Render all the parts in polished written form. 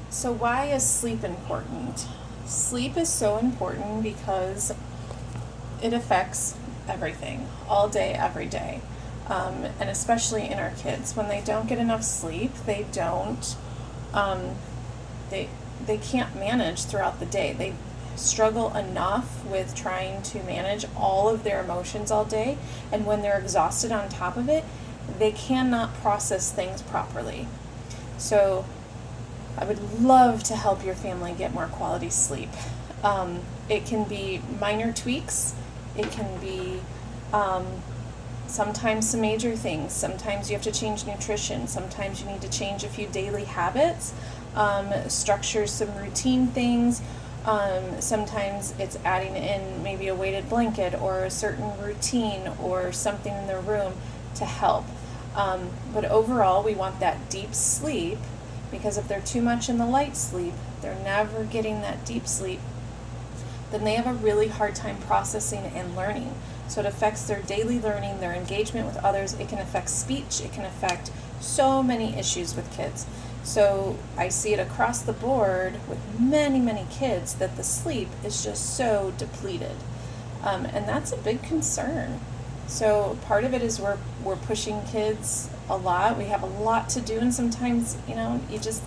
So why is sleep important? Sleep is so important because it affects everything, all day, every day. And especially in our kids. When they don't get enough sleep, they don't, they, they can't manage throughout the day. They struggle enough with trying to manage all of their emotions all day, and when they're exhausted on top of it, they cannot process things properly. So I would love to help your family get more quality sleep. It can be minor tweaks. It can be sometimes some major things. Sometimes you have to change nutrition. Sometimes you need to change a few daily habits, structure some routine things. Sometimes it's adding in maybe a weighted blanket or a certain routine or something in their room to help. But overall, we want that deep sleep, because if they're too much in the light sleep, they're never getting that deep sleep, then they have a really hard time processing and learning. So it affects their daily learning, their engagement with others. It can affect speech. It can affect so many issues with kids. So I see it across the board with many, many kids that the sleep is just so depleted. And that's a big concern. So part of it is we're pushing kids a lot. We have a lot to do, and sometimes, you just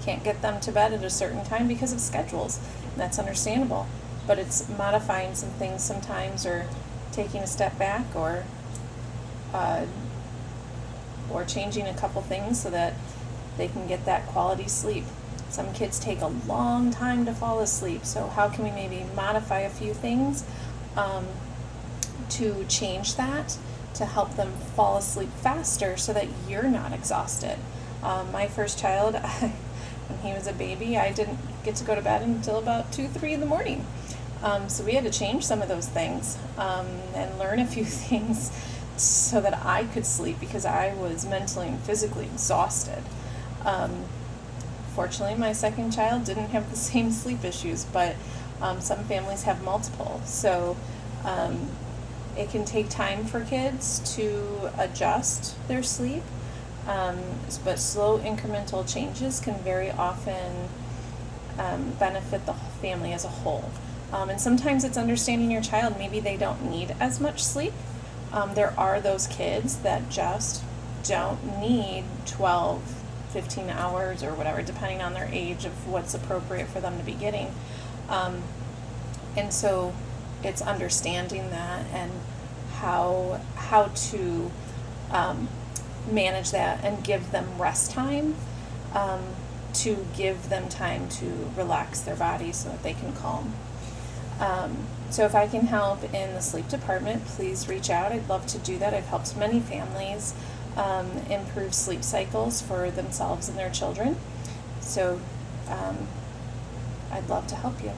can't get them to bed at a certain time because of schedules. And that's understandable. But it's modifying some things sometimes, or taking a step back, or changing a couple things so that they can get that quality sleep. Some kids take a long time to fall asleep, so how can we maybe modify a few things to change that, to help them fall asleep faster so that you're not exhausted. My first child, when he was a baby, I didn't get to go to bed until about 2, 3 in the morning. So we had to change some of those things and learn a few things so that I could sleep, because I was mentally and physically exhausted. Fortunately, my second child didn't have the same sleep issues, but some families have multiple. So it can take time for kids to adjust their sleep, but slow incremental changes can very often benefit the family as a whole. And sometimes it's understanding your child. Maybe they don't need as much sleep. There are those kids that just don't need 12, 15 hours or whatever, depending on their age of what's appropriate for them to be getting. And so it's understanding that and how to manage that and give them rest time, to give them time to relax their body so that they can calm. So if I can help in the sleep department, please reach out. I'd love to do that. I've helped many families improve sleep cycles for themselves and their children. So I'd love to help you.